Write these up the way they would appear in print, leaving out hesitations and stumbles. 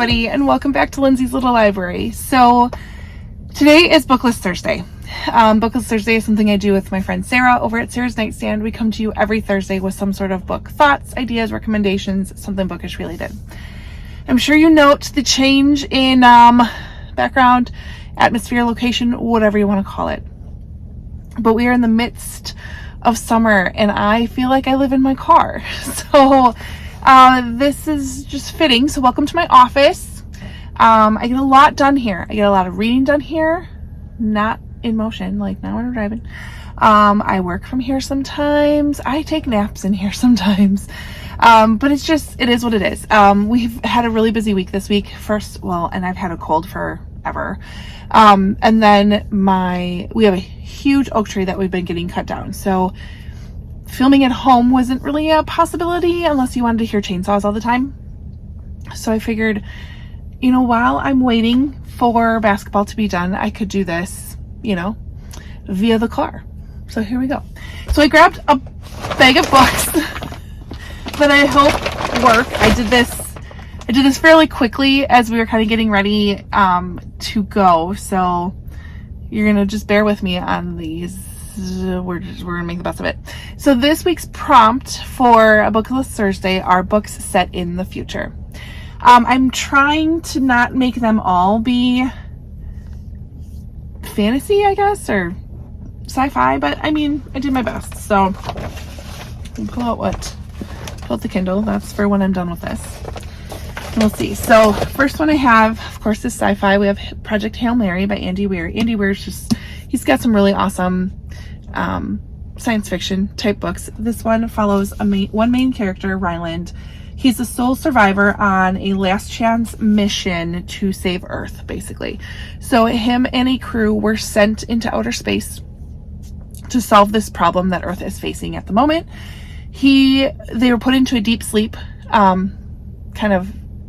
everybody, and welcome back to Lindsey's Little Library. So today is BookList Thursday. BookList Thursday is something I do with my friend Sarah over at Sarah's Nightstand. We come to you every Thursday with some sort of book thoughts, ideas, recommendations, something bookish related. I'm sure you note the change in background, atmosphere, location, whatever you want to call it. But we are in the midst of summer and I feel like I live in my car. So this is just fitting. So welcome to my office. I get a lot done here. I get a lot of reading done here, not in motion, like now when I'm driving. I work from here sometimes. I take naps in here sometimes. But it is what it is. We've had a really busy week this week. And I've had a cold forever. And then we have a huge oak tree that we've been getting cut down. So filming at home wasn't really a possibility unless you wanted to hear chainsaws all the time. So I figured, while I'm waiting for basketball to be done, I could do this, via the car. So here we go. So I grabbed a bag of books that I hope work. I did this fairly quickly as we were kind of getting ready to go. So you're going to just bear with me on these. We're gonna make the best of it. So this week's prompt for a BookList Thursday are books set in the future. I'm trying to not make them all be fantasy, I guess, or sci-fi, but I did my best. So pull out the Kindle. That's for when I'm done with this. And we'll see. So first one I have, of course, is sci-fi. We have Project Hail Mary by Andy Weir. Andy Weir's he's got some really awesome science fiction type books. This one follows one main character, Ryland. He's the sole survivor on a last chance mission to save Earth, basically. So him and a crew were sent into outer space to solve this problem that Earth is facing at the moment. They were put into a deep sleep, kind of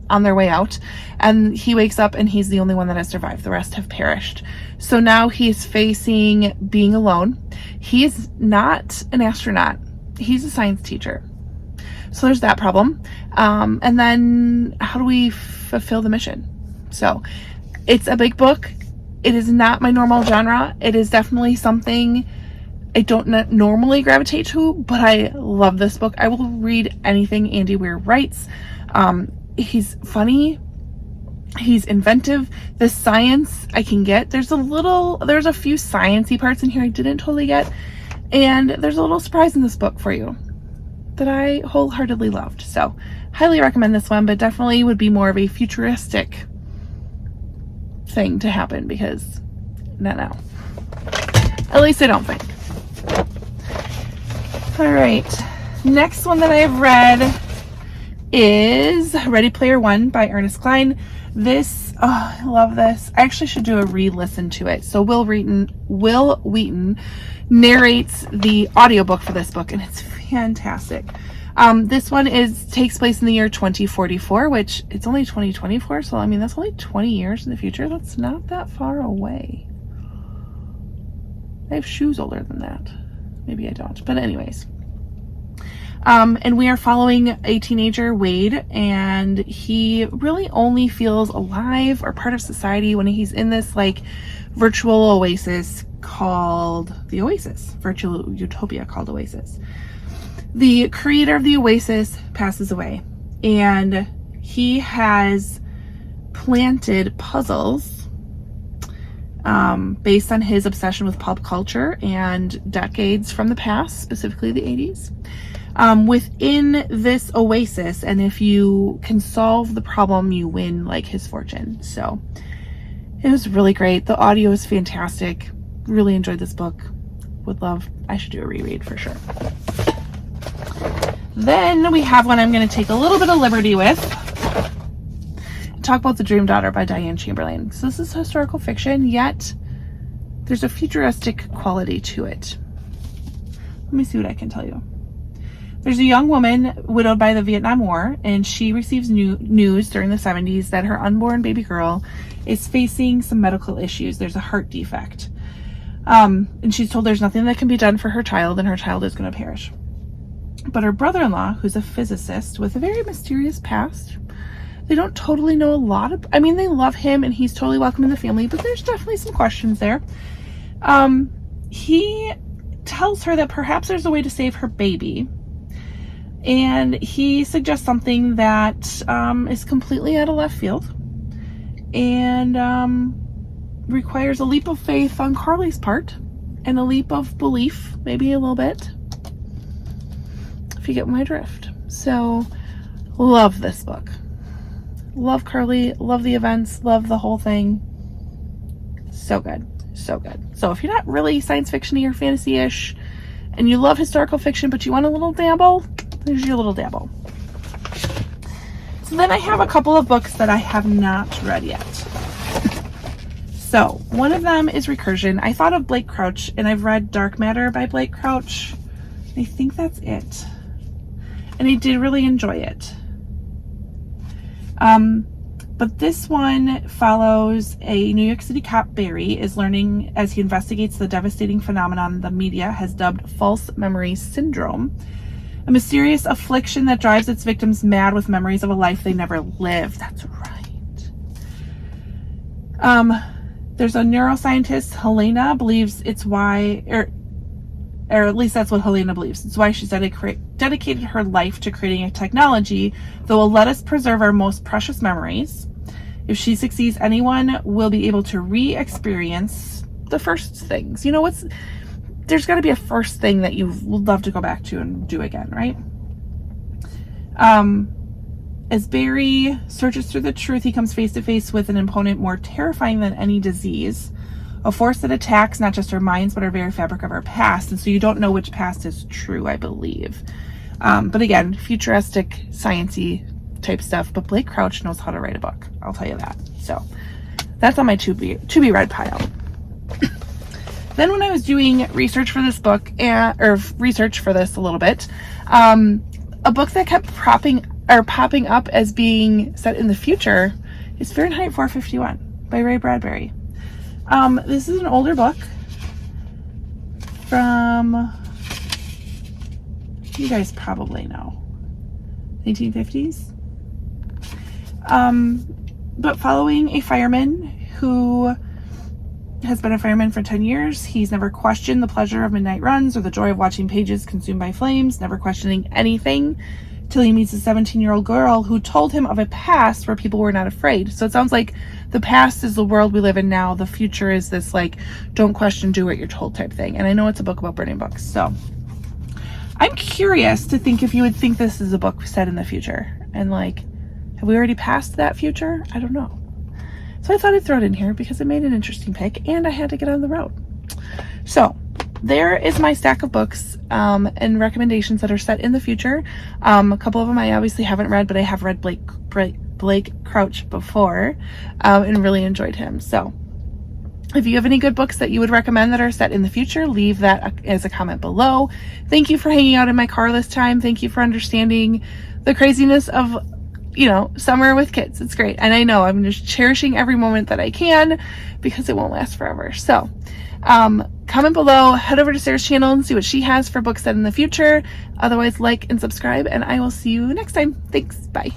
on their way out, and he wakes up and he's the only one that has survived. The rest have perished. So now he's facing being alone. He is not an astronaut. He's a science teacher. So there's that problem. And then how do we fulfill the mission? So it's a big book. It is not my normal genre. It is definitely something I don't normally gravitate to, but I love this book. I will read anything Andy Weir writes. He's funny. He's inventive. The science I can get. There's a few sciencey parts in here I didn't totally get. And there's a little surprise in this book for you that I wholeheartedly loved. So highly recommend this one, but definitely would be more of a futuristic thing to happen because not now. At least I don't think. All right. Next one that I've read is Ready Player One by Ernest Cline. I love this. I actually should do a re-listen to it. So Will Wheaton narrates the audiobook for this book, and it's fantastic. This one takes place in the year 2044, which it's only 2024. So that's only 20 years in the future. That's not that far away. I have shoes older than that. Maybe I don't, but anyways. And we are following a teenager, Wade, and he really only feels alive or part of society when he's in this virtual oasis called the Oasis, virtual utopia called Oasis. The creator of the Oasis passes away, and he has planted puzzles based on his obsession with pop culture and decades from the past, specifically the 80s. Within this oasis, and if you can solve the problem, you win his fortune. So it was really great. The audio is fantastic. Really enjoyed this book. I should do a reread for sure. Then we have one I'm going to take a little bit of liberty with. Talk about The Dream Daughter by Diane Chamberlain. So this is historical fiction, yet there's a futuristic quality to it. Let me see what I can tell you. There's a young woman widowed by the Vietnam War, and she receives news during the 70s that her unborn baby girl is facing some medical issues. There's a heart defect. And she's told there's nothing that can be done for her child, and her child is going to perish. But her brother-in-law, who's a physicist with a very mysterious past, They don't totally know a lot of, I mean, they love him and he's totally welcome in the family, but there's definitely some questions there. He tells her that perhaps there's a way to save her baby. And he suggests something that is completely out of left field and requires a leap of faith on Carly's part and a leap of belief, maybe a little bit, if you get my drift. So, love this book. Love Carly, love the events, love the whole thing. So good, so good. So if you're not really science fiction-y or fantasy-ish, and you love historical fiction, but you want a little dabble, there's your little dabble. So then I have a couple of books that I have not read yet. So one of them is Recursion. I thought of Blake Crouch, and I've read Dark Matter by Blake Crouch. I think that's it. And I did really enjoy it. But this one follows a New York City cop, Barry, is learning as he investigates the devastating phenomenon the media has dubbed false memory syndrome, a mysterious affliction that drives its victims mad with memories of a life they never lived. That's right. There's a neuroscientist, Helena, believes it's why, or at least that's what Helena believes. It's why she's dedicated her life to creating a technology that will let us preserve our most precious memories. If she succeeds, anyone will be able to re-experience the first things. You know, there's got to be a first thing that you would love to go back to and do again, right? As Barry searches through the truth, he comes face to face with an opponent more terrifying than any disease, a force that attacks not just our minds, but our very fabric of our past. And so you don't know which past is true, I believe. But again, futuristic, science-y type stuff. But Blake Crouch knows how to write a book. I'll tell you that. So that's on my to be read pile. Then when I was doing research for this book, or research for this a little bit, a book that kept popping up as being set in the future is Fahrenheit 451 by Ray Bradbury. This is an older book from, you guys probably know, 1950s. But following a fireman who has been a fireman for 10 years, he's never questioned the pleasure of midnight runs or the joy of watching pages consumed by flames, never questioning anything, till he meets a 17-year-old girl who told him of a past where people were not afraid. So it sounds like the past is the world we live in now. The future is this, like, don't question, do what you're told type thing. And I know it's a book about burning books. So I'm curious to think if you would think this is a book set in the future. And, like, have we already passed that future? I don't know. So I thought I'd throw it in here because it made an interesting pick and I had to get on the road. So there is my stack of books and recommendations that are set in the future. A couple of them I obviously haven't read, but I have read Blake Crouch before and really enjoyed him. So if you have any good books that you would recommend that are set in the future, leave that as a comment below. Thank you for hanging out in my car this time. Thank you for understanding the craziness of, you know, summer with kids. It's great. And I know I'm just cherishing every moment that I can because it won't last forever. So comment below, head over to Sarah's channel and see what she has for books set in the future. Otherwise, like and subscribe, and I will see you next time. Thanks. Bye.